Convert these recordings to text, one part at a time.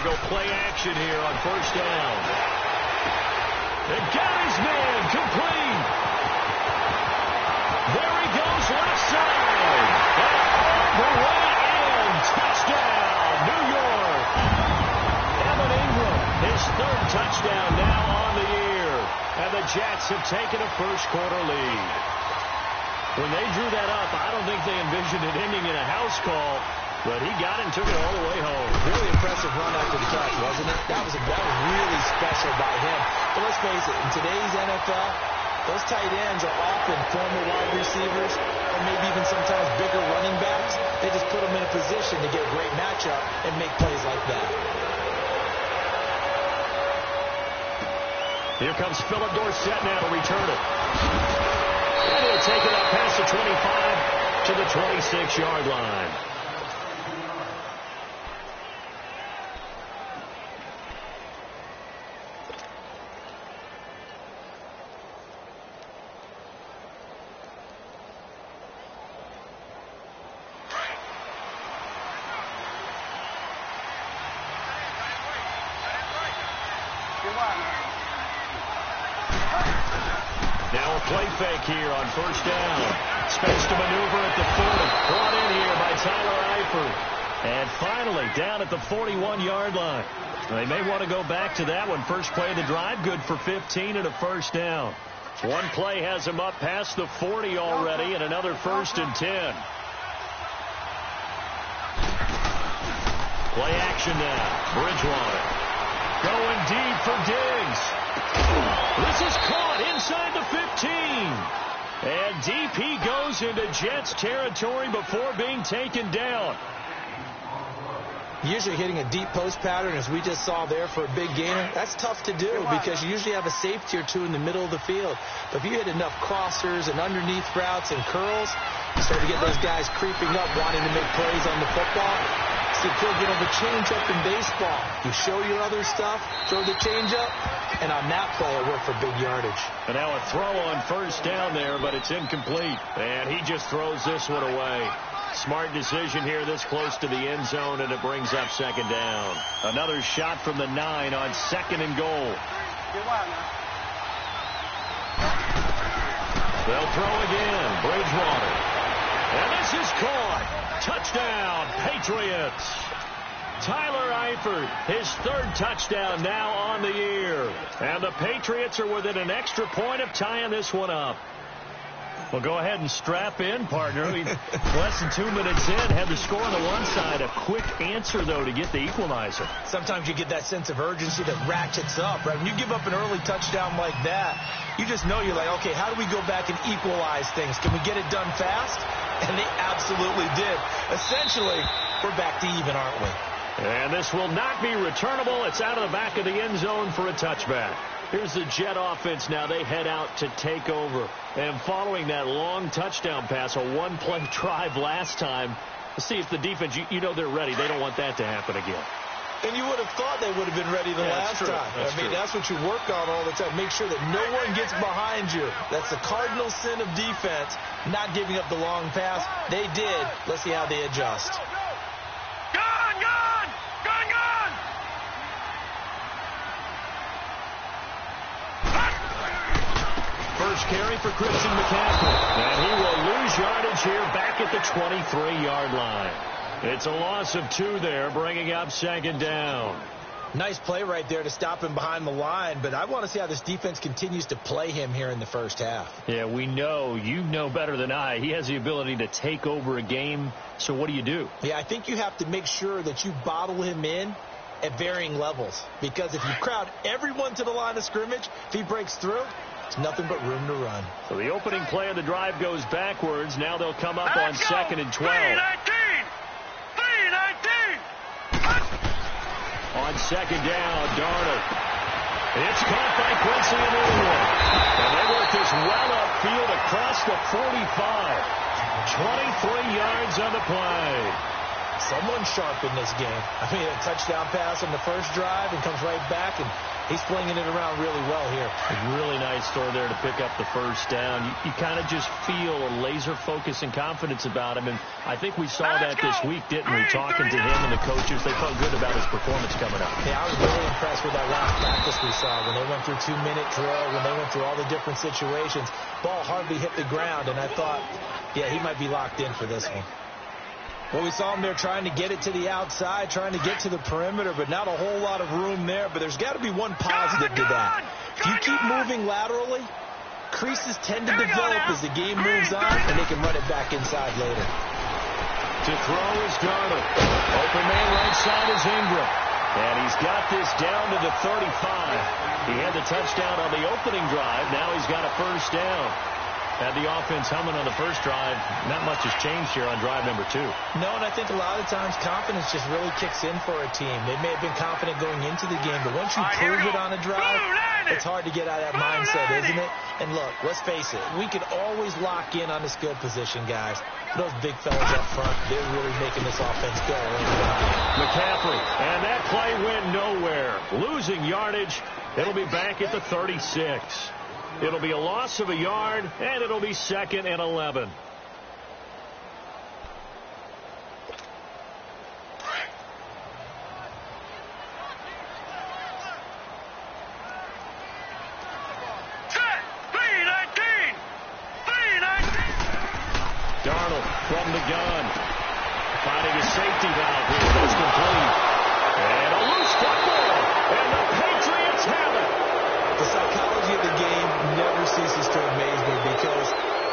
go play action here on first down. And got his man complete. There he goes left side. And all the way in. Touchdown, New York. Evan Ingram, his third touchdown now on the year. And the Jets have taken a first-quarter lead. When they drew that up, I don't think they envisioned it ending in a house call, but he got it and took it all the way home. Really impressive run after the catch, wasn't it? That was really special by him. But let's face it, in today's NFL, those tight ends are often former wide receivers or maybe even sometimes bigger running backs. They just put them in a position to get a great matchup and make plays like that. Here comes Philip Dorsett now to return it. And he'll take it up past the 25 to the 26-yard line. Now a play fake here on first down. Space to maneuver at the 40. Brought in here by Tyler Eifert. And finally down at the 41-yard line. They may want to go back to that one. First play of the drive, good for 15 and a first down. One play has him up past the 40 already, and another 1st and 10. Play action now. Bridgewater. Going deep for Diggs. This is caught inside the 15. And deep he goes into Jets territory before being taken down. Usually hitting a deep post pattern, as we just saw there for a big gainer, that's tough to do because you usually have a safety or two in the middle of the field. But if you hit enough crossers and underneath routes and curls, you start to get those guys creeping up, wanting to make plays on the football. See, Phil, get over change-up in baseball. You show your other stuff, throw the change-up, and on that play, it worked for big yardage. And now a throw on first down there, but it's incomplete. And he just throws this one away. Smart decision here this close to the end zone, and it brings up second down. Another shot from the 9 on 2nd and goal. They'll throw again. Bridgewater. And this is caught. Touchdown, Patriots. Tyler Eifert, his 3rd touchdown now on the year. And the Patriots are within an extra point of tying this one up. Well, go ahead and strap in, partner. Less than 2 minutes in, had the score on the one side. A quick answer, though, to get the equalizer. Sometimes you get that sense of urgency that ratchets up, right? When you give up an early touchdown like that, you just know you're like, okay, how do we go back and equalize things? Can we get it done fast? And they absolutely did. Essentially, we're back to even, aren't we? And this will not be returnable. It's out of the back of the end zone for a touchback. Here's the Jet offense now. They head out to take over. And following that long touchdown pass, a one-play drive last time, let's see if the defense, you know they're ready. They don't want that to happen again. And you would have thought they would have been ready the last time. That's what you work on all the time. Make sure that no one gets behind you. That's the cardinal sin of defense, not giving up the long pass. They did. Let's see how they adjust. First carry for Christian McCaffrey. And he will lose yardage here back at the 23-yard line. It's a loss of 2 there, bringing up second down. Nice play right there to stop him behind the line, but I want to see how this defense continues to play him here in the first half. Yeah, we know. You know better than I. He has the ability to take over a game, so what do? Yeah, I think you have to make sure that you bottle him in at varying levels, because if you crowd everyone to the line of scrimmage, if he breaks through, it's nothing but room to run. So the opening play of the drive goes backwards. Now they'll come up on 2nd and 12. On second down, Darnold. It's caught by Quincy Enunwa. And they work this well upfield across the 45. 23 yards on the play. Someone's sharp in this game. I mean, a touchdown pass on the first drive and comes right back, and he's flinging it around really well here. A really nice throw there to pick up the first down. You kind of just feel a laser focus and confidence about him, and I think we saw that this week, didn't we? Talking to him and the coaches, they felt good about his performance coming up. Yeah, I was really impressed with that last practice we saw when they went through 2-minute drill, when they went through all the different situations. Ball hardly hit the ground, and I thought, yeah, he might be locked in for this one. Well, we saw him there trying to get it to the outside, trying to get to the perimeter, but not a whole lot of room there. But there's got to be one positive to that. If you keep moving laterally, creases tend to develop as the game moves on, and they can run it back inside later. To throw is Darnold. Open man right side is Ingram. And he's got this down to the 35. He had the touchdown on the opening drive. Now he's got a first down. Had the offense humming on the first drive. Not much has changed here on drive number 2. No, and I think a lot of times confidence just really kicks in for a team. They may have been confident going into the game, but once you prove it on a drive, it's hard to get out of that mindset, isn't it? And look, let's face it, we can always lock in on the skill position, guys. Those big fellas up front, they're really making this offense go. McCaffrey, and that play went nowhere. Losing yardage. It'll be back at the 36. It'll be a loss of a yard, and it'll be 2nd and 11. Darnold from the gun. Finding a safety valve here. That's complete. And a loose football. And the Patriots have it. The psychology of the game never ceases to amaze me because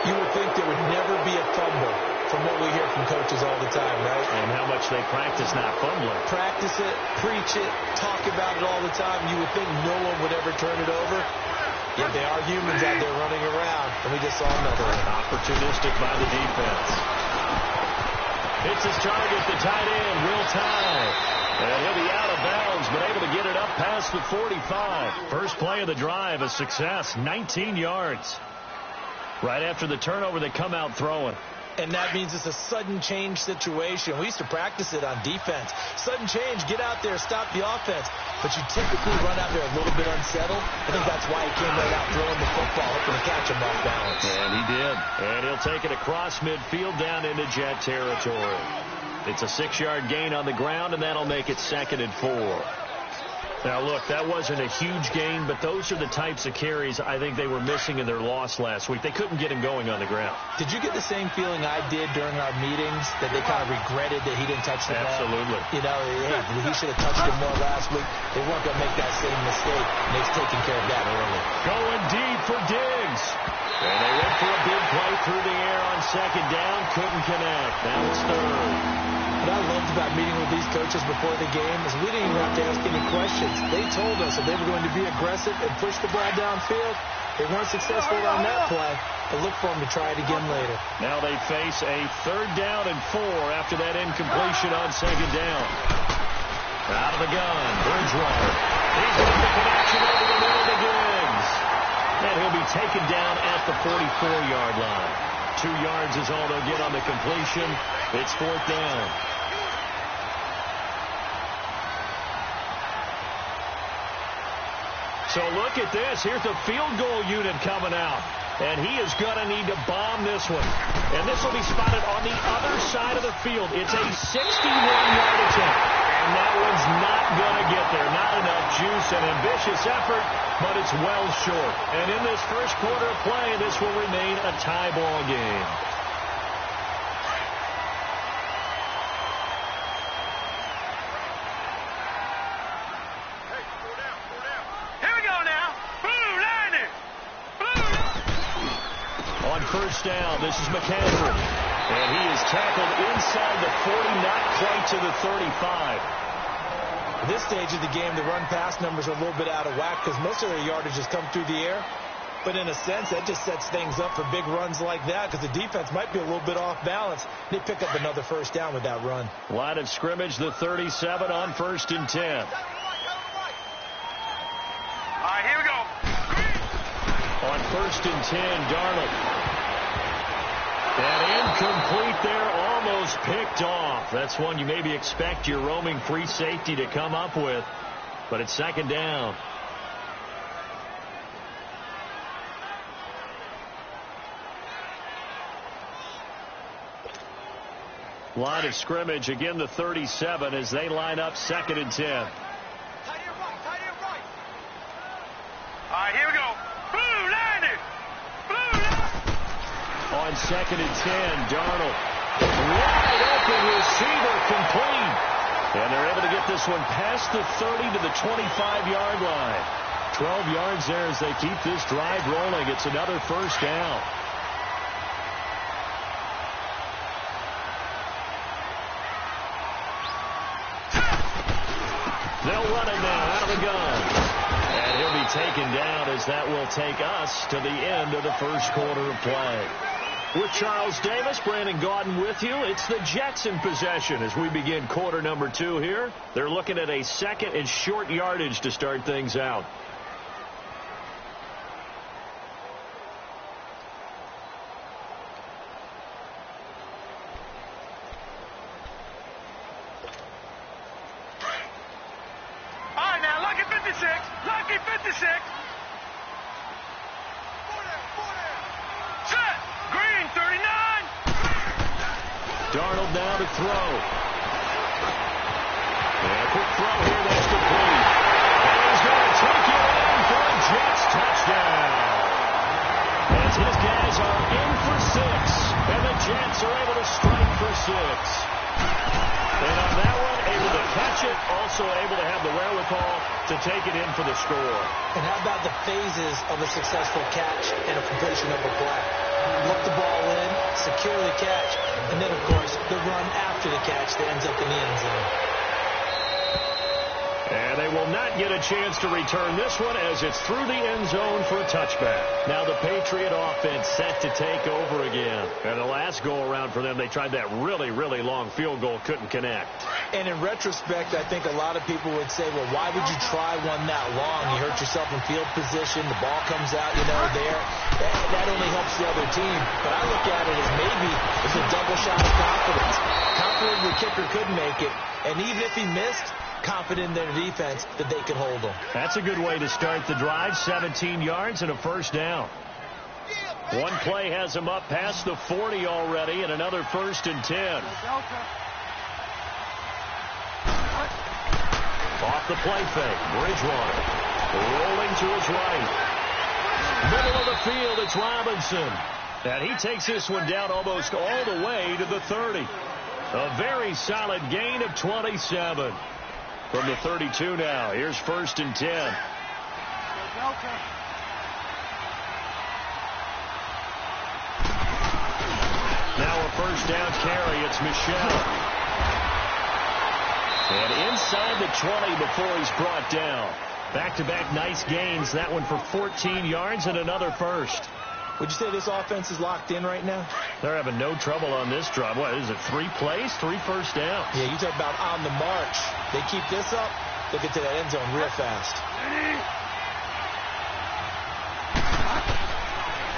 you would think there would never be a fumble from what we hear from coaches all the time, right? And how much they practice not fumbling. Practice it, preach it, talk about it all the time. You would think no one would ever turn it over. Yet they are humans out there running around, and we just saw another one. Opportunistic by the defense. Hits his target, the tight end, Will Tye. And he'll be out of bounds, but able to get it up past the 45. First play of the drive, a success, 19 yards. Right after the turnover, they come out throwing. And that means it's a sudden change situation. We used to practice it on defense. Sudden change, get out there, stop the offense. But you typically run out there a little bit unsettled. I think that's why he came right out throwing the football, hoping to catch him off balance. And he did. And he'll take it across midfield down into Jet territory. It's a 6-yard gain on the ground, and that'll make it 2nd and 4. Now, look, that wasn't a huge gain, but those are the types of carries I think they were missing in their loss last week. They couldn't get him going on the ground. Did you get the same feeling I did during our meetings, that they kind of regretted that he didn't touch the ball? Absolutely. You know, hey, he should have touched it more last week. They weren't going to make that same mistake, and they've taken care of that early. Going deep for Diggs. And they went for a big play through the air on 2nd down. Couldn't connect. Now it's 3rd. What I loved about meeting with these coaches before the game is we didn't even have to ask any questions. They told us that they were going to be aggressive and push the ball downfield. They weren't successful on that play, but look for them to try it again later. Now they face a 3rd down and 4 after that incompletion on 2nd down. Out of the gun, Bridgewater. He's got the connection over the middle to Diggs. And he'll be taken down at the 44-yard line. 2 yards is all they'll get on the completion. It's 4th down. So look at this. Here's the field goal unit coming out. And he is going to need to bomb this one. And this will be spotted on the other side of the field. It's a 61-yard attempt. And that one's not going to get there. Not enough juice and ambitious effort, but it's well short. And in this first quarter of play, this will remain a tie ball game. First down, this is McCaffrey. And he is tackled inside the 40, not quite to the 35. At this stage of the game, the run-pass numbers are a little bit out of whack because most of their yardage has come through the air. But in a sense, that just sets things up for big runs like that because the defense might be a little bit off balance. They pick up another first down with that run. Line of scrimmage, the 37 on 1st and 10. All right, here we go. On 1st and 10, Darnold. And incomplete there, almost picked off. off. That's one you maybe expect your roaming free safety to come up with, but it's second down. Line of scrimmage, again the 37 as they line up second and 10. All right, here we go. Blue line it. Blue line. On second and 10, Darnold. Wide open receiver, complete. And they're able to get this one past the 30 to the 25-yard line. 12 yards there as they keep this drive rolling. It's another first down. They'll run it now out of the gun. And he'll be taken down as that will take us to the end of the first quarter of play. With Charles Davis, Brandon Gaudin with you. It's the Jets in possession as we begin quarter number 2 here. They're looking at a second and short yardage to start things out. Lucky 56. Set. Green 39. Darnold now to throw. And a quick throw here that's complete. And he's going to take it in for a Jets touchdown. As his guys are in for 6. And the Jets are able to strike for 6. And on that one, able to catch it, also able to have the wherewithal to take it in for the score. And how about the phases of a successful catch and a completion of a play? Look the ball in, secure the catch, and then, of course, the run after the catch that ends up in the end zone. And they will not get a chance to return this one as it's through the end zone for a touchback. Now the Patriot offense set to take over again. And the last go-around for them, they tried that really, really long field goal, couldn't connect. And in retrospect, I think a lot of people would say, well, why would you try one that long? You hurt yourself in field position. The ball comes out, there. That only helps the other team. But I look at it as maybe it's a double shot of confidence. Confident the kicker could make it. And even if he missed, confident in their defense that they can hold them. That's a good way to start the drive. 17 yards and a first down. One play has them up past the 40 already and another first and 10. Off the play fake. Bridgewater rolling to his right. Middle of the field, it's Robinson. And he takes this one down almost all the way to the 30. A very solid gain of 27. From the 32 now. Here's first and 10. Now a first down carry. It's Michel. And inside the 20 before he's brought down. Back-to-back nice gains. That one for 14 yards and another first. Would you say this offense is locked in right now? They're having no trouble on this drive. What is it, 3 plays, 3 first downs? Yeah, you talk about on the march. They keep this up, they get to that end zone real fast.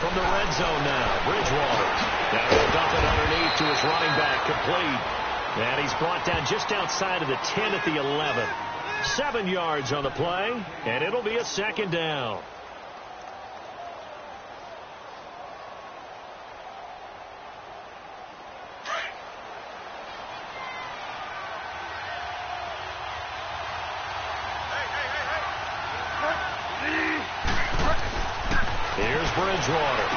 From the red zone now, Bridgewater. Now he'll dump it underneath to his running back, complete. And he's brought down just outside of the 10 at the 11. 7 yards on the play, and it'll be a second down. Here's Bridgewater.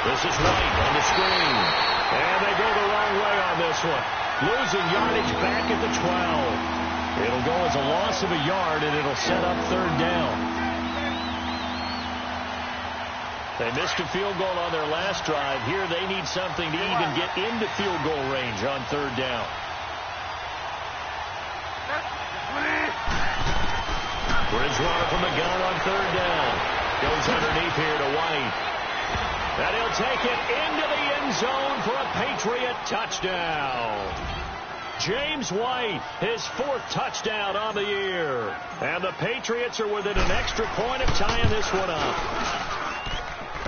This is White on the screen. And they go the wrong way on this one. Losing yardage back at the 12. It'll go as a loss of a yard, and it'll set up third down. They missed a field goal on their last drive. Here they need something to even get into field goal range on third down. Bridgewater from the gun on third down. Goes underneath here to White. And he'll take it into the end zone for a Patriot touchdown. James White, his 4th touchdown on the year. And the Patriots are within an extra point of tying this one up.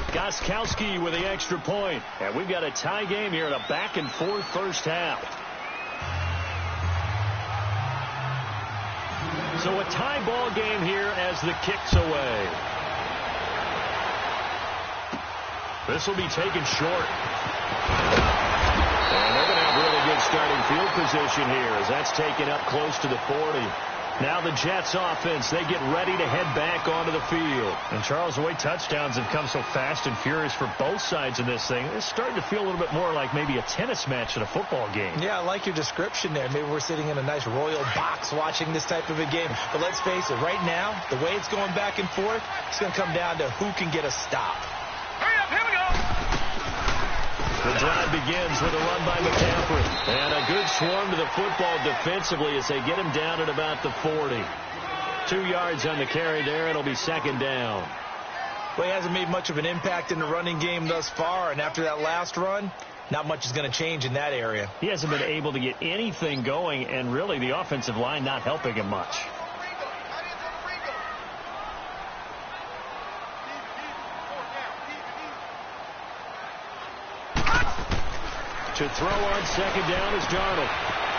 Gostkowski with the extra point. And we've got a tie game here in a back-and-forth first half. So a tie ball game here as the kick's away. This will be taken short. And they're going to have really good starting field position here as that's taken up close to the 40. Now the Jets offense, they get ready to head back onto the field. And Charles, the way touchdowns have come so fast and furious for both sides in this thing, it's starting to feel a little bit more like maybe a tennis match at a football game. Yeah, I like your description there. Maybe we're sitting in a nice royal box watching this type of a game. But let's face it, right now, the way it's going back and forth, it's going to come down to who can get a stop. Hurry up, here we go. The drive begins with a run by McCaffrey. And a good swarm to the football defensively as they get him down at about the 40. 2 yards on the carry there. It'll be second down. Well, he hasn't made much of an impact in the running game thus far. And after that last run, not much is going to change in that area. He hasn't been able to get anything going, and really the offensive line not helping him much. To throw on second down is Darnold.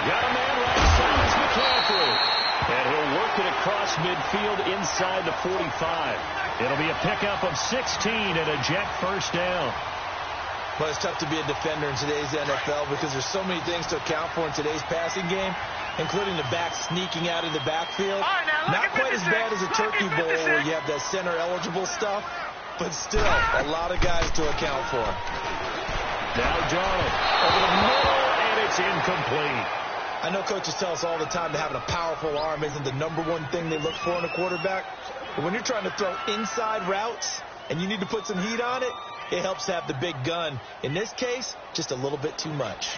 Got a man right side. It's McCaffrey. And he'll work it across midfield inside the 45. It'll be a pickup of 16 and a Jet first down. Well, it's tough to be a defender in today's NFL because there's so many things to account for in today's passing game, including the back sneaking out of the backfield. All right, now, Not quite as bad as a turkey bowl where you have that center-eligible stuff, but still a lot of guys to account for. Now Darnold over the middle, and it's incomplete. I know coaches tell us all the time that having a powerful arm isn't the #1 thing they look for in a quarterback. But when you're trying to throw inside routes and you need to put some heat on it, it helps to have the big gun. In this case, just a little bit too much.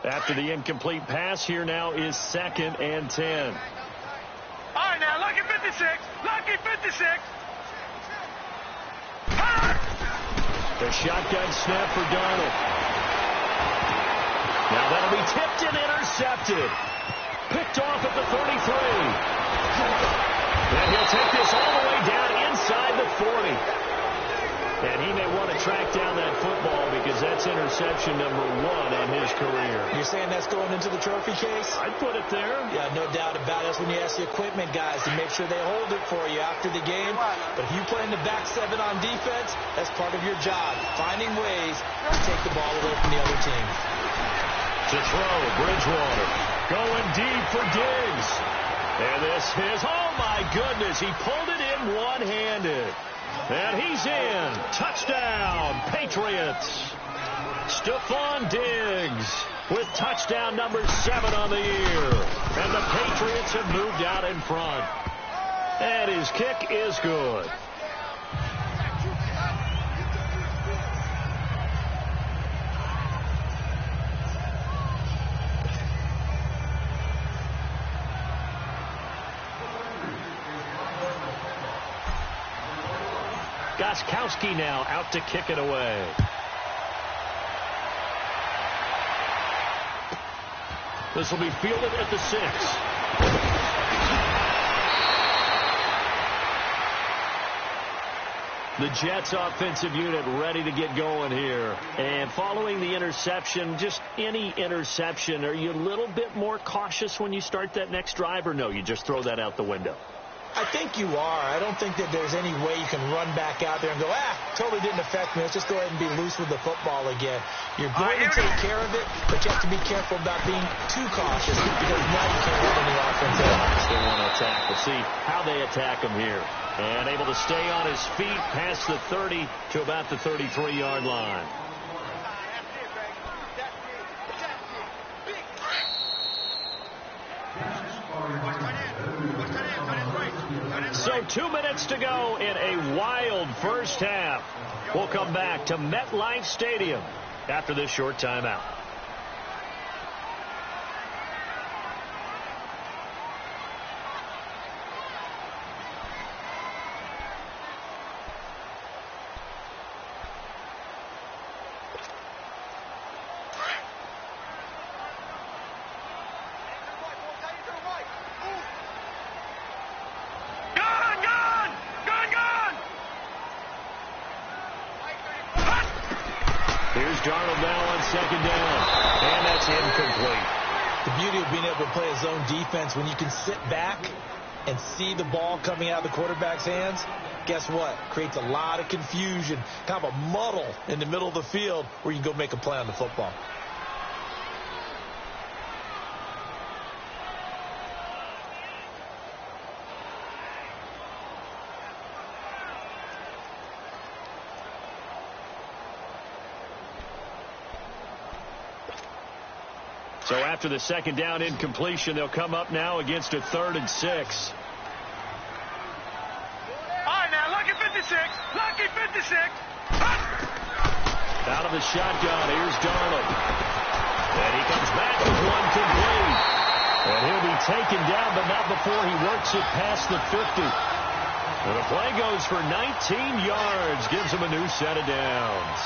After the incomplete pass, here now is 2nd and 10. All right, now, lucky 56. Lucky 56. The shotgun snap for Darnold. Now that'll be tipped and intercepted. Picked off at the 33. And he'll take this all the way down inside the 40. And he may want to track down that football because that's interception number 1 in his career. You're saying that's going into the trophy case? I'd put it there. Yeah, no doubt about it. That's when you ask the equipment guys to make sure they hold it for you after the game. But if you play in the back 7 on defense, that's part of your job, finding ways to take the ball away from the other team. To throw, Bridgewater going deep for Diggs. And this is, oh my goodness, he pulled it in one-handed. And he's in. Touchdown, Patriots. Stephon Diggs with touchdown number 7 on the year. And the Patriots have moved out in front. And his kick is good. Gostkowski now out to kick it away. This will be fielded at the 6. The Jets offensive unit ready to get going here. And following the interception, just any interception, are you a little bit more cautious when you start that next drive, or no, you just throw that out the window? I think you are. I don't think that there's any way you can run back out there and go, totally didn't affect me. Let's just go ahead and be loose with the football again. You're going to take care of it, but you have to be careful about being too cautious because now you can't run any offense at all. They want to attack. We'll see how they attack him here. And able to stay on his feet past the 30 to about the 33-yard line. So 2 minutes to go in a wild first half. We'll come back to MetLife Stadium after this short timeout. second down. And that's incomplete. The beauty of being able to play a zone defense, when you can sit back and see the ball coming out of the quarterback's hands, guess what? Creates a lot of confusion, kind of a muddle in the middle of the field where you can go make a play on the football. So after the second down incompletion, they'll come up now against a 3rd and 6. All right, now, lucky 56. Lucky 56. Out of the shotgun, here's Darnold. And he comes back with one complete. And he'll be taken down, but not before he works it past the 50. And the play goes for 19 yards, gives him a new set of downs.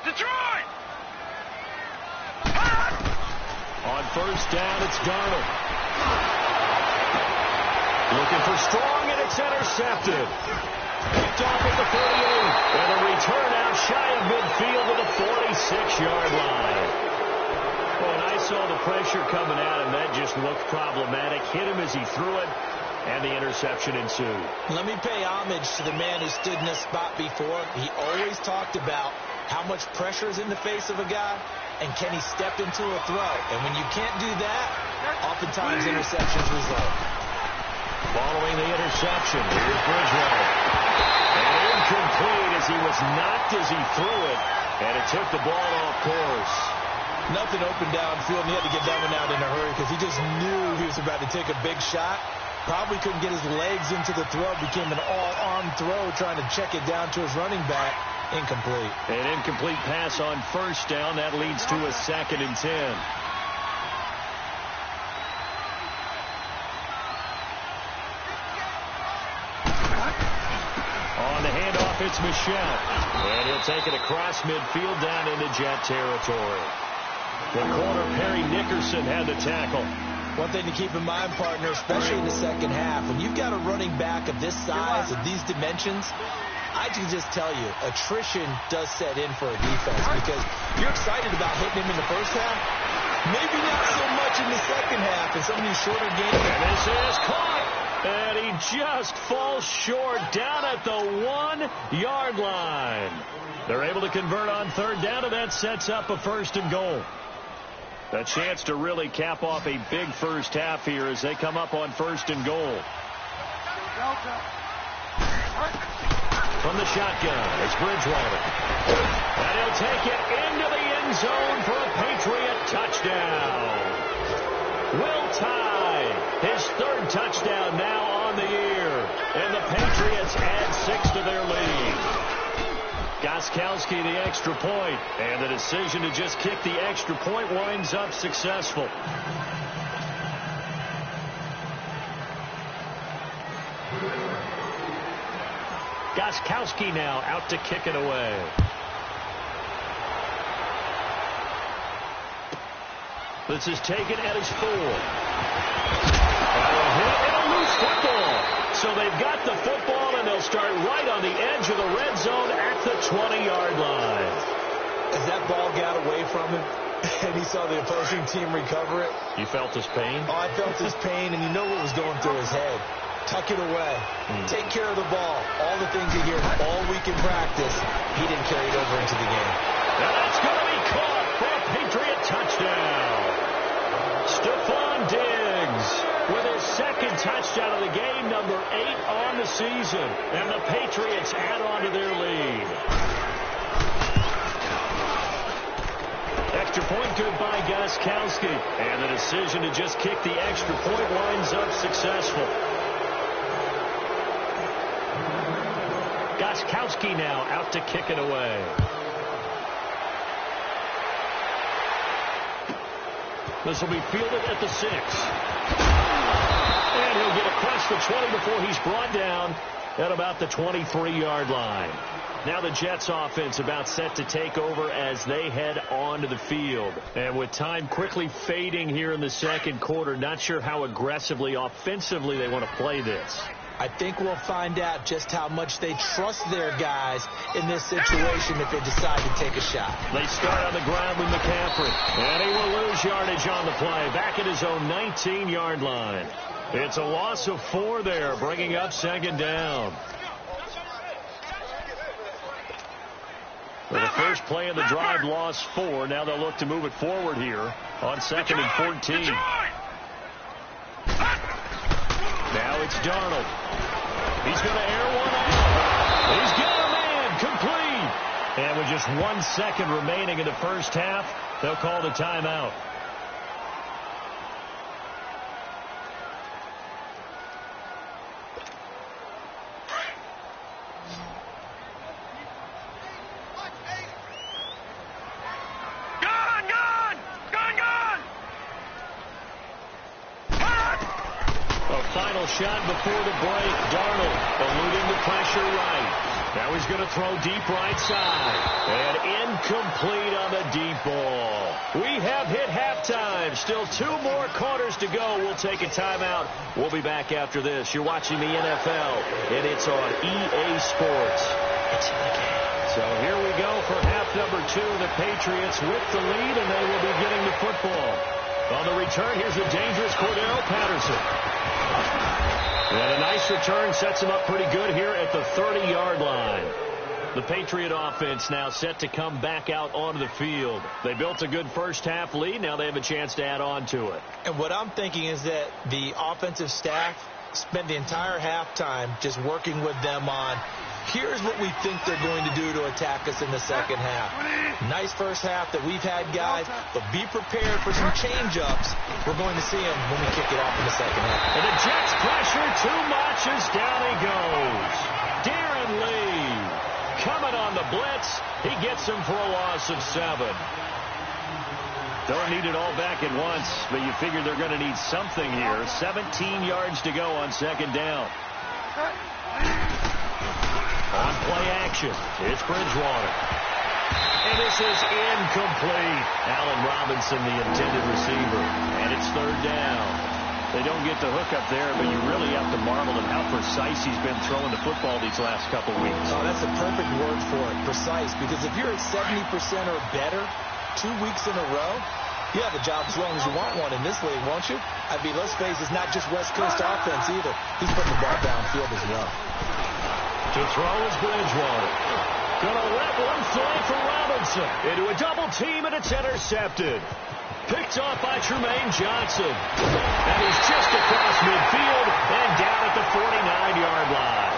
Detroit! On first down, it's Darnold. Looking for Strong, and it's intercepted. Picked off at the 38. And a return out shy of midfield to the 46-yard line. Well, and I saw the pressure coming at him. That just looked problematic. Hit him as he threw it, and the interception ensued. Let me pay homage to the man who stood in this spot before. He always talked about how much pressure is in the face of a guy, and can he step into a throw? And when you can't do that, oftentimes interceptions result. Following the interception, here's Bridgewater. And incomplete as he was knocked as he threw it, and it took the ball off course. Nothing open downfield, and he had to get that one out in a hurry because he just knew he was about to take a big shot. Probably couldn't get his legs into the throw. Became an all-arm throw trying to check it down to his running back. Incomplete. An incomplete pass on first down. That leads to a 2nd and 10. On the handoff, it's Michelle. And he'll take it across midfield down into Jet territory. The corner, Perry Nickerson, had the tackle. One thing to keep in mind, partner, especially in the second half, when you've got a running back of this size, of these dimensions, I can just tell you, attrition does set in for a defense because you're excited about hitting him in the first half. Maybe not so much in the second half in some of these shorter games. And this is caught. And he just falls short down at the 1-yard line. They're able to convert on third down, and that sets up a 1st and goal. A chance to really cap off a big first half here as they come up on 1st and goal. From the shotgun, it's Bridgewater. And he'll take it into the end zone for a Patriot touchdown. Will tie his 3rd touchdown now on the year. And the Patriots add 6 to their lead. Gostkowski the extra point, and the decision to just kick the extra point winds up successful. Gostkowski now out to kick it away. This is taken at his 4. And a loose football. So they've got the football, and they'll start right on the edge of the red zone at the 20-yard line. As that ball got away from him, and he saw the opposing team recover it. You felt his pain? Oh, I felt his pain, and you know what was going through his head. Tuck it away. Take care of the ball. All the things you hear all week in practice, he didn't carry it over into the game. Now that's going to be caught for a Patriot touchdown. Stephon Diggs with his 2nd touchdown of the game, number 8 on the season. And the Patriots add on to their lead. Extra point good by Gostkowski. And the decision to just kick the extra point winds up successful. Gostkowski now out to kick it away. This will be fielded at the 6. And he'll get across the 20 before he's brought down at about the 23-yard line. Now the Jets offense about set to take over as they head onto the field. And with time quickly fading here in the second quarter, not sure how aggressively, offensively they want to play this. I think we'll find out just how much they trust their guys in this situation if they decide to take a shot. They start on the ground with McCaffrey. And he will lose yardage on the play, back at his own 19-yard line. It's a loss of 4 there, bringing up second down. For the first play of the drive, lost 4. Now they'll look to move it forward here on 2nd and 14. Now it's Darnold. He's going to air one out. He's got a man complete. And with just 1 second remaining in the first half, they'll call the timeout. Shot before the break. Darnold eluding the pressure right. Now he's going to throw deep right side. And incomplete on the deep ball. We have hit halftime. Still 2 more quarters to go. We'll take a timeout. We'll be back after this. You're watching the NFL, and it's on EA Sports. It's in the game. So here we go for half number 2. The Patriots with the lead, and they will be getting the football. On the return, here's the dangerous Cordero Patterson. And a nice return sets him up pretty good here at the 30-yard line. The Patriot offense now set to come back out onto the field. They built a good first-half lead. Now they have a chance to add on to it. And what I'm thinking is that the offensive staff spent the entire halftime just working with them on, here's what we think they're going to do to attack us in the second half. Nice first half that we've had, guys, but be prepared for some change-ups. We're going to see them when we kick it off in the second half. And the Jets pressure too much as down he goes. Darren Lee coming on the blitz. He gets him for a loss of 7. Don't need it all back at once, but you figure they're going to need something here. 17 yards to go on second down. On play action, it's Bridgewater. And this is incomplete. Allen Robinson, the intended receiver. And it's third down. They don't get the hook up there, but you really have to marvel at how precise he's been throwing the football these last couple weeks. Oh, that's a perfect word for it, precise. Because if you're at 70% or better 2 weeks in a row, you have a job as long as you want one in this league, won't you? I mean, let's face it, it's not just West Coast offense either. He's putting the ball downfield as well. To throw is Bridgewater. Gonna let one fly for Robinson. Into a double team, and it's intercepted. Picked off by Tremaine Johnson. And he's just across midfield and down at the 49-yard line.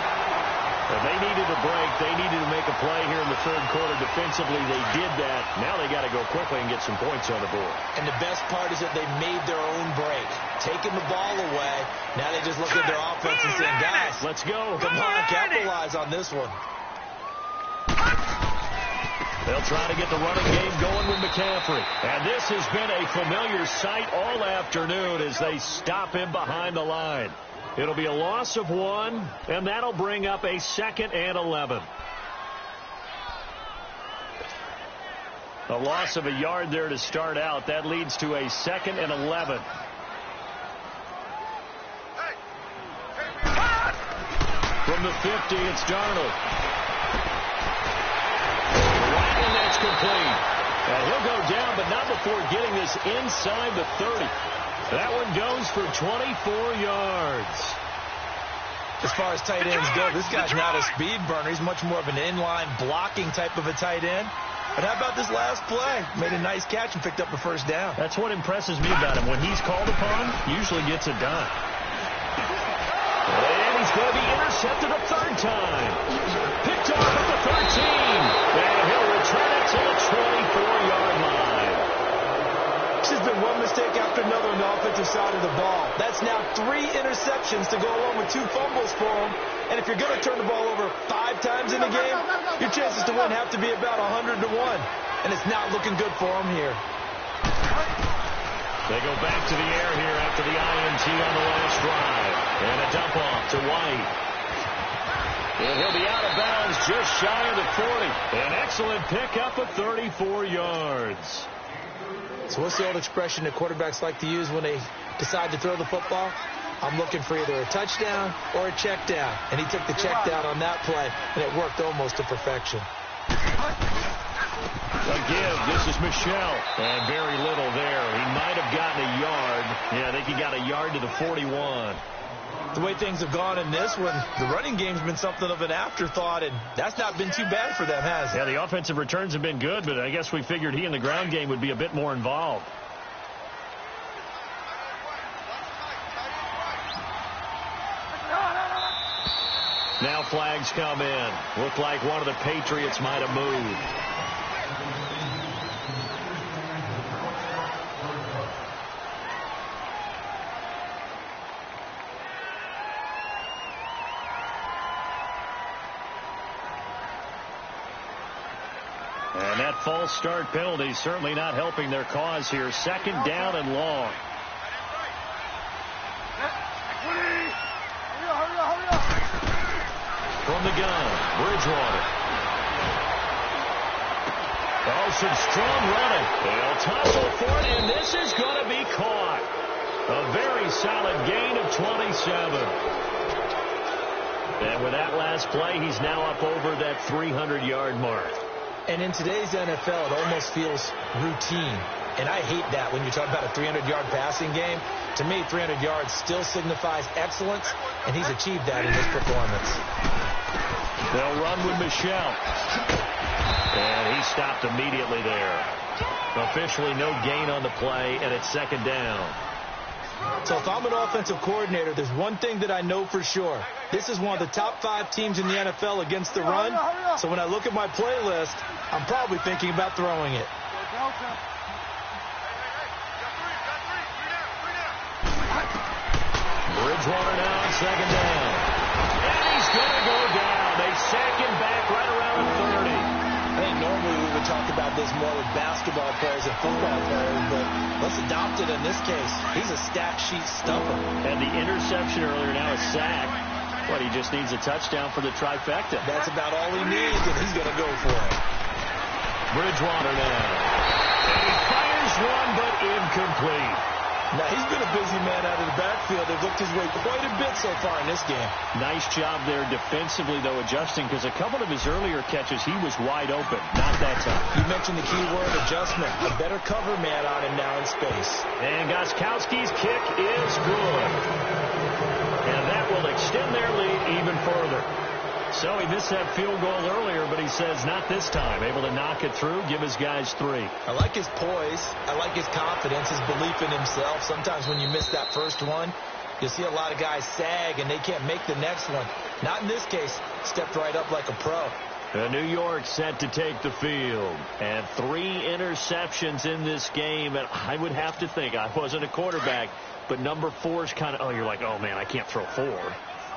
If they needed a break, they needed to make a play here in the third quarter. Defensively, they did that. Now they got to go quickly and get some points on the board. And the best part is that they made their own break. Taking the ball away. Now they just look at their offense and saying, guys, let's go. Come on, capitalize on this one. They'll try to get the running game going with McCaffrey. And this has been a familiar sight all afternoon as they stop him behind the line. It'll be a loss of 1, and that'll bring up a 2nd and 11. A loss of a yard there to start out. That leads to a 2nd and 11. From the 50, it's Darnold. Right, and that's complete. And he'll go down, but not before getting this inside the 30. That one goes for 24 yards. As far as tight ends go, this guy's not a speed burner. He's much more of an inline blocking type of a tight end. But how about this last play? Made a nice catch and picked up the first down. That's what impresses me about him. When he's called upon, usually gets it done. And he's going to be intercepted a 3rd time. Picked off at the 13. And he'll return it to the 24-yard line. This has been one mistake after another on the offensive side of the ball. That's now 3 interceptions to go along with 2 fumbles for him. And if you're going to turn the ball over 5 times in the game, your chances to win have to be about 100 to 1. And it's not looking good for him here. They go back to the air here after the INT on the last drive. And a dump off to White. And he'll be out of bounds just shy of the 40. An excellent pickup of 34 yards. So what's the old expression that quarterbacks like to use when they decide to throw the football? I'm looking for either a touchdown or a check down. And he took the check down on that play, and it worked almost to perfection. A give. This is Michelle. And very little there. He might have gotten a yard. Yeah, I think he got a yard to the 41. The way things have gone in this one, the running game's been something of an afterthought, and that's not been too bad for them, has it? Yeah, the offensive returns have been good, but I guess we figured he in the ground game would be a bit more involved. Now flags come in. Looked like one of the Patriots might have moved. And that false start penalty certainly not helping their cause here. Second down and long. From the gun, Bridgewater. Oh, some strong running. They'll tussle for it, and this is going to be caught. A very solid gain of 27. And with that last play, he's now up over that 300-yard mark. And in today's NFL, it almost feels routine. And I hate that when you talk about a 300-yard passing game. To me, 300 yards still signifies excellence, and he's achieved that in his performance. They'll run with Michelle. And he stopped immediately there. Officially no gain on the play, and it's second down. So if I'm an offensive coordinator, there's one thing that I know for sure. This is one of the top 5 teams in the NFL against the run. So when I look at my playlist, I'm probably thinking about throwing it. Bridgewater now on second down. And he's going to go down. They sack him back right around 30. I think normally we would talk about this more with basketball players and football players, but let's adopt it in this case. He's a stat sheet stumper. And the interception earlier, now a sack. What, he just needs a touchdown for the trifecta. That's about all he needs, and he's going to go for it. Bridgewater now. And he fires one, but incomplete. Now, he's been a busy man out of the backfield. They've looked his way quite a bit so far in this game. Nice job there defensively, though, adjusting, because a couple of his earlier catches, he was wide open. Not that time. You mentioned the key word, adjustment. A better cover man on him now in space. And Gostkowski's kick is good. And that will extend their lead even further. So he missed that field goal earlier, but he says not this time. Able to knock it through, give his guys 3. I like his poise. I like his confidence, his belief in himself. Sometimes when you miss that first one, you'll see a lot of guys sag and they can't make the next one. Not in this case. Stepped right up like a pro. New York set to take the field. And 3 interceptions in this game. And I would have to think, I wasn't a quarterback, but number 4 is kind of, oh, you're like, oh, man, I can't throw 4.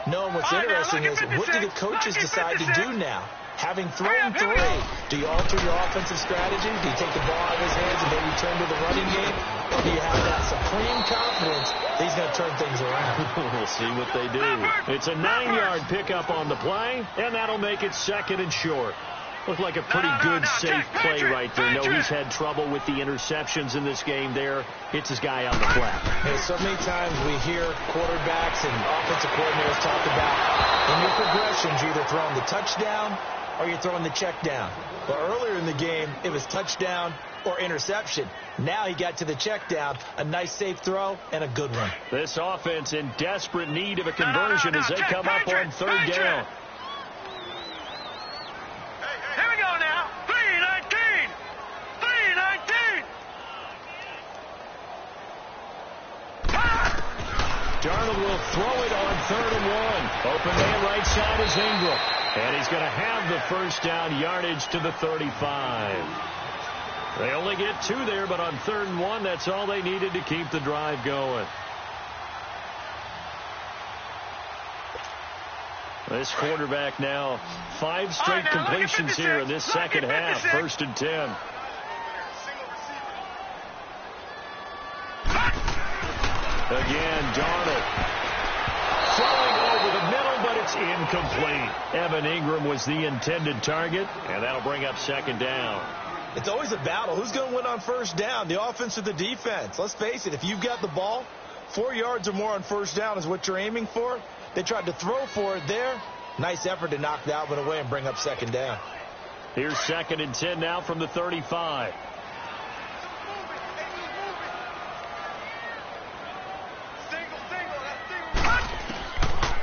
No, and what's interesting is, what do the coaches decide to do now? Having thrown 3, do you alter your offensive strategy? Do you take the ball out of his hands and maybe turn to the running game? Or do you have that supreme confidence that he's going to turn things around? We'll see what they do. It's a 9-yard pickup on the play, and that'll make it second and short. Looked like a pretty good, safe play right there. No, he's had trouble with the interceptions in this game there. Hits his guy on the flat. Hey, so many times we hear quarterbacks and offensive coordinators talk about in your progressions, you're either throwing the touchdown or you're throwing the check down. Well, earlier in the game, it was touchdown or interception. Now he got to the check down, a nice safe throw, and a good one. This offense in desperate need of a conversion as they come up on third down. Here we go now. 3-19. 3-19. Darnold will throw it on 3rd and 1. Open man right side is Ingram. And he's going to have the first down yardage to the 35. They only get 2 there, but on 3rd and 1, that's all they needed to keep the drive going. This quarterback now 5 straight completions here in this second half. 1st and 10. Again, Darnold throwing over the middle, but it's It's incomplete. Evan Ingram was the intended target, and that'll bring up second down. It's always a battle. Who's going to win on first down, the offense or the defense? Let's face it, if you've got the ball, 4 yards or more on first down is what you're aiming for. They tried to throw for it there. Nice effort to knock that one away and bring up second down. Here's 2nd and 10 now from the 35.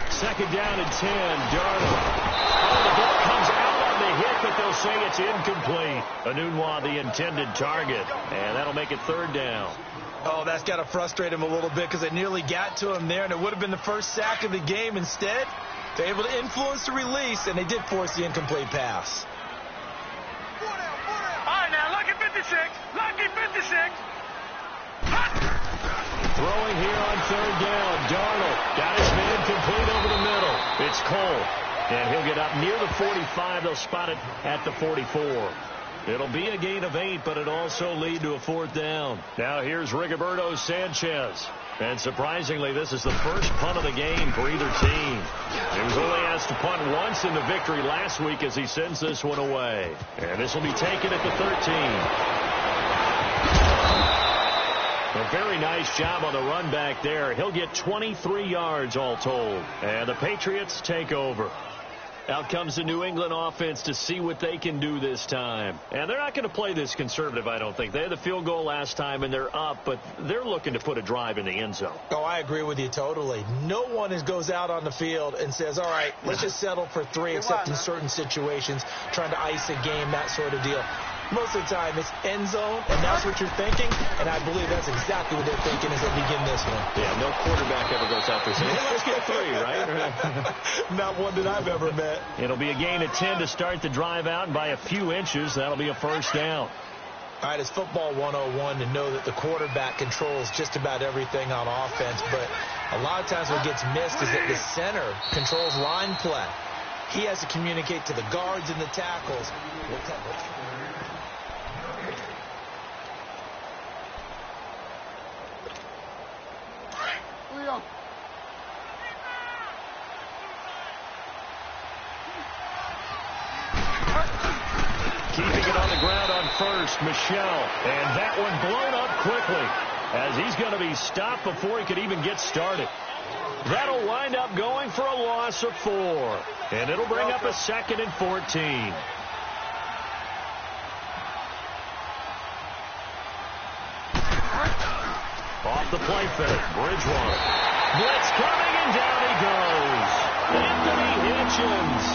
Second down and 10. Darnold. Oh, the ball comes out on the hit, but they'll say it's incomplete. Anunwa, the intended target, and that'll make it 3rd down. Oh, that's got to frustrate him a little bit because they nearly got to him there, and it would have been the first sack of the game. Instead, they're able to influence the release, and they did force the incomplete pass. All right, now, lucky 56. Lucky 56. Throwing here on 3rd down. Darnold got his man complete over the middle. It's Cole, and he'll get up near the 45. They'll spot it at the 44. It'll be a gain of 8, but it also lead to a 4th down. Now here's Rigoberto Sanchez. And surprisingly, this is the first punt of the game for either team. He was only asked to punt once in the victory last week as he sends this one away. And this will be taken at the 13. A very nice job on the run back there. He'll get 23 yards all told. And the Patriots take over. Out comes the New England offense to see what they can do this time. And they're not going to play this conservative, I don't think. They had the field goal last time, and they're up, but they're looking to put a drive in the end zone. Oh, I agree with you totally. No one goes out on the field and says, all right, let's just settle for 3, except in certain situations, trying to ice a game, that sort of deal. Most of the time, it's end zone, and that's what you're thinking, and I believe that's exactly what they're thinking as they begin this one. Yeah, no quarterback ever goes out there saying, hey, let's get 3, right? Not one that I've ever met. It'll be a gain of 10 to start the drive out, and by a few inches, that'll be a 1st down. All right, it's football 101 to know that the quarterback controls just about everything on offense, but a lot of times what gets missed is that the center controls line play. He has to communicate to the guards and the tackles. Keeping it on the ground on first, Michelle. And that one blown up quickly as he's going to be stopped before he could even get started. That'll wind up going for a loss of 4. And it'll bring up a 2nd and 14. Off the play fake, Bridgewater. Blitz coming, and down he goes. Anthony Hitchens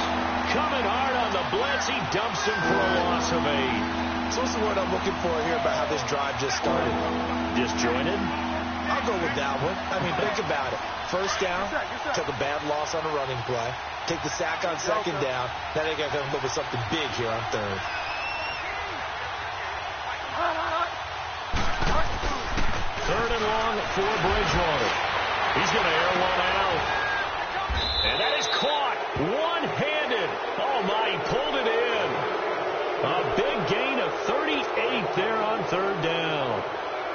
coming hard on the blitz. He dumps him for a loss of 8. So what's the word I'm looking for here about how this drive just started? Disjointed? I'll go with that one. I mean, think about it. First down, took a bad loss on a running play. Take the sack on 2nd down. Now they got to come up with something big here on 3rd. Third and long for Bridgewater. He's going to air one out. And that is caught one-handed. Oh, my, he pulled it in. A big gain of 38 there on 3rd down.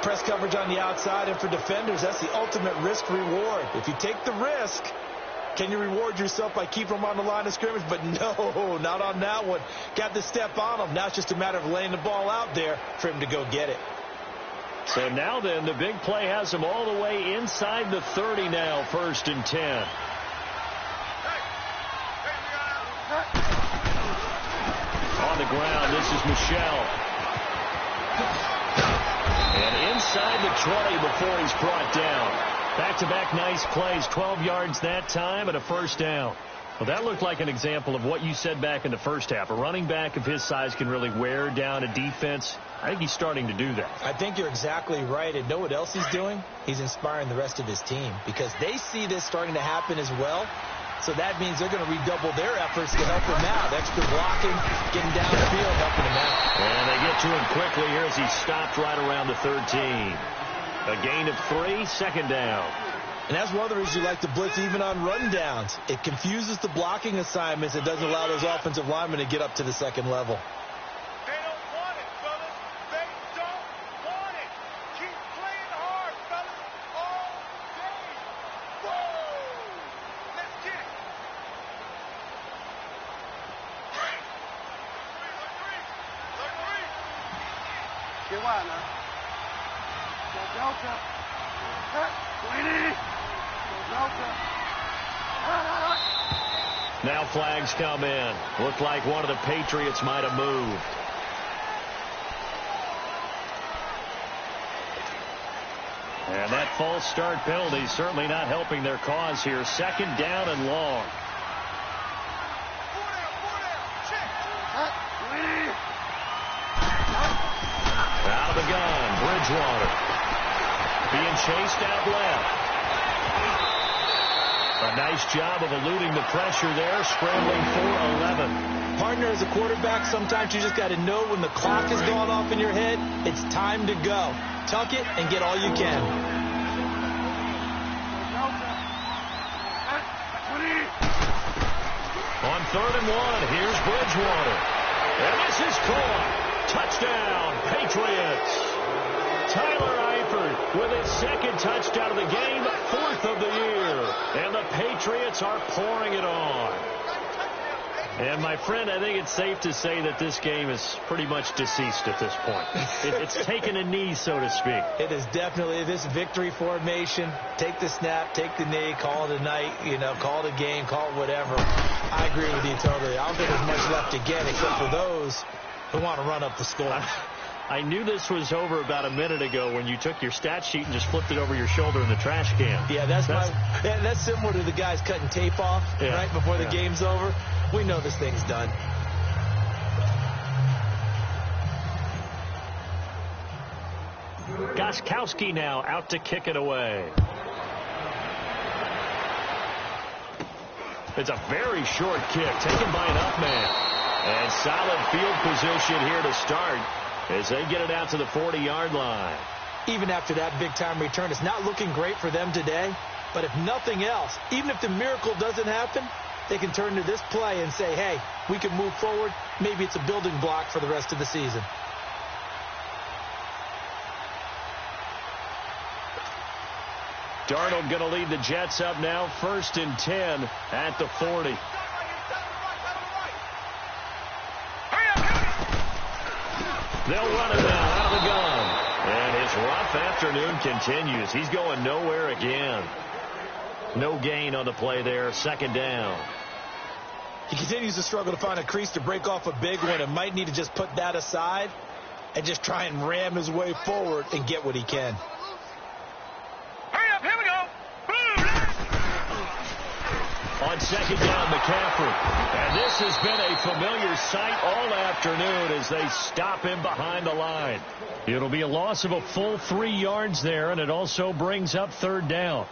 Press coverage on the outside, and for defenders, that's the ultimate risk-reward. If you take the risk, can you reward yourself by keeping them on the line of scrimmage? But no, not on that one. Got to step on them. Now it's just a matter of laying the ball out there for him to go get it. So now then, the big play has him all the way inside the 30 now, 1st and 10. On the ground, this is Michelle. And inside the 20 before he's brought down. Back-to-back nice plays, 12 yards that time and a 1st down. Well, that looked like an example of what you said back in the first half. A running back of his size can really wear down a defense. I think he's starting to do that. I think you're exactly right. And know what else he's doing? He's inspiring the rest of his team because they see this starting to happen as well. So that means they're going to redouble their efforts to help him out. Extra blocking, getting down the field, helping him out. And they get to him quickly here as he stopped right around the 13. A gain of 3, 2nd down. And that's one of the reasons you like to blitz even on rundowns. It confuses the blocking assignments. It doesn't allow those offensive linemen to get up to the 2nd level. They don't want it, fellas. They don't want it. Keep playing hard, fellas, all day. Woo! Let's get it. Now flags come in. Looked like one of the Patriots might have moved. And that false start penalty certainly not helping their cause here. Second down and long. Out of the gun, Bridgewater. Being chased out left. A nice job of eluding the pressure there, scrambling for 11. Partner, as a quarterback, sometimes you just got to know when the clock has gone off in your head, it's time to go. Tuck it and get all you can. On 3rd and 1, here's Bridgewater. And this is caught. Touchdown, Patriots. Tyler Eifert with his second touchdown of the game, 4th of the year. And the Patriots are pouring it on. And, my friend, I think it's safe to say that this game is pretty much deceased at this point. It's taken a knee, so to speak. It is definitely this victory formation. Take the snap, take the knee, call it a night, call it a game, call it whatever. I agree with you totally. I don't think there's much left to get except for those who want to run up the score. I knew this was over about a minute ago when you took your stat sheet and just flipped it over your shoulder in the trash can. Yeah, that's similar to the guys cutting tape off right before the game's over. We know this thing's done. Gostkowski now out to kick it away. It's a very short kick taken by an up man. And solid field position here to start as they get it out to the 40-yard line. Even after that big-time return, it's not looking great for them today. But if nothing else, even if the miracle doesn't happen, they can turn to this play and say, hey, we can move forward. Maybe it's a building block for the rest of the season. Darnold going to lead the Jets up now, 1st and 10 at the 40. They'll run it now out of the gun. And his rough afternoon continues. He's going nowhere again. No gain on the play there, 2nd down. He continues to struggle to find a crease to break off a big one and might need to just put that aside and just try and ram his way forward and get what he can. Hurry up, here we go. On 2nd down, McCaffrey. And this has been a familiar sight all afternoon as they stop him behind the line. It'll be a loss of a full 3 yards there, and it also brings up 3rd down.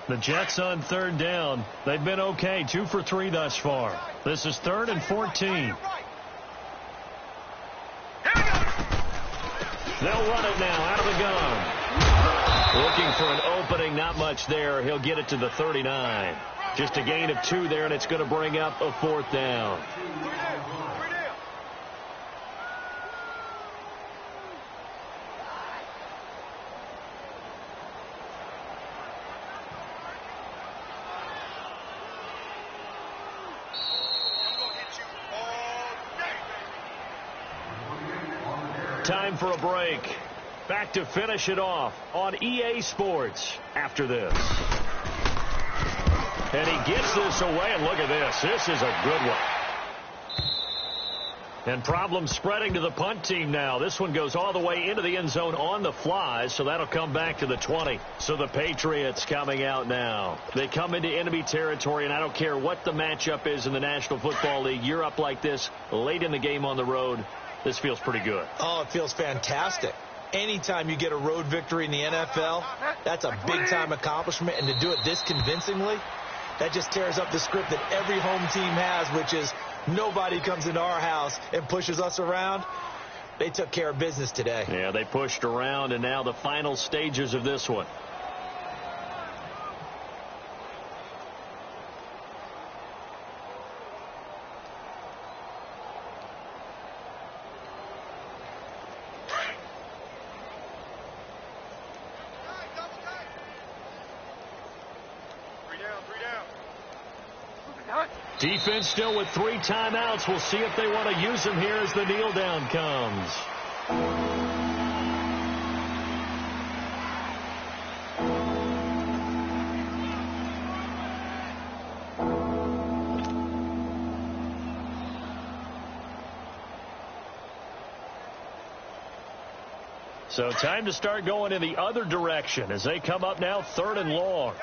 The Jets on 3rd down. They've been okay, 2 for 3 thus far. This is 3rd and 14. They'll run it now out of the gun. Looking for an opening, not much there. He'll get it to the 39. Just a gain of 2 there, and it's going to bring up a 4th down. Time for a break. Back to finish it off on EA Sports after this. And he gets this away, and look at this. This is a good one. And problems spreading to the punt team now. This one goes all the way into the end zone on the fly, so that'll come back to the 20. So the Patriots coming out now. They come into enemy territory, and I don't care what the matchup is in the National Football League. You're up like this late in the game on the road. This feels pretty good. Oh, it feels fantastic. Anytime you get a road victory in the NFL, that's a big-time accomplishment. And to do it this convincingly, that just tears up the script that every home team has, which is nobody comes into our house and pushes us around. They took care of business today. Yeah, they pushed around, and now the final stages of this one. Three down. Defense still with 3 timeouts. We'll see if they want to use them here as the kneel down comes. So time to start going in the other direction as they come up now 3rd and long.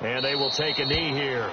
And they will take a knee here.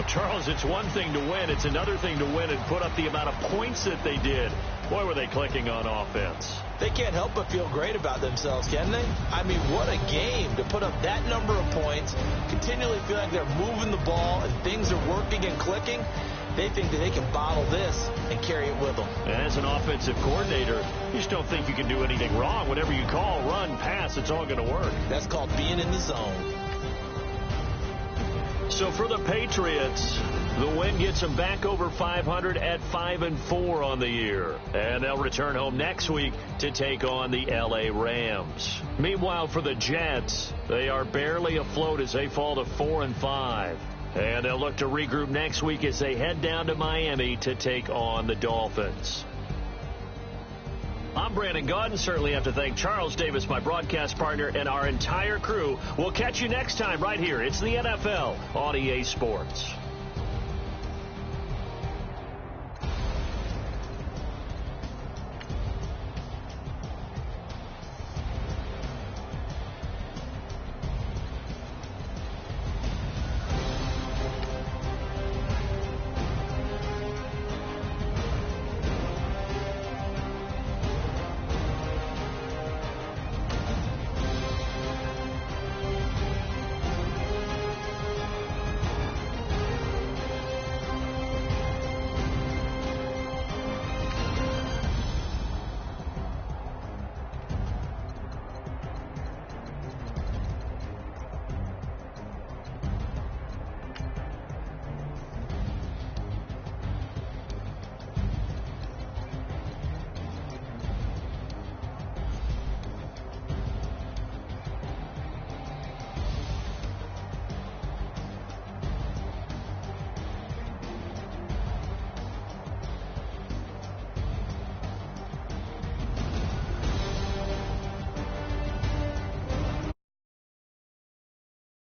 Charles, it's one thing to win. It's another thing to win and put up the amount of points that they did. Boy, were they clicking on offense. They can't help but feel great about themselves, can they? I mean, what a game to put up that number of points, continually feel like they're moving the ball and things are working and clicking. They think that they can bottle this and carry it with them. As an offensive coordinator, you just don't think you can do anything wrong. Whatever you call, run, pass, it's all going to work. That's called being in the zone. So for the Patriots, the win gets them back over 500 at 5-4 on the year. And they'll return home next week to take on the L.A. Rams. Meanwhile, for the Jets, they are barely afloat as they fall to 4-5. And they'll look to regroup next week as they head down to Miami to take on the Dolphins. I'm Brandon Gaudin. Certainly have to thank Charles Davis, my broadcast partner, and our entire crew. We'll catch you next time right here. It's the NFL on EA Sports.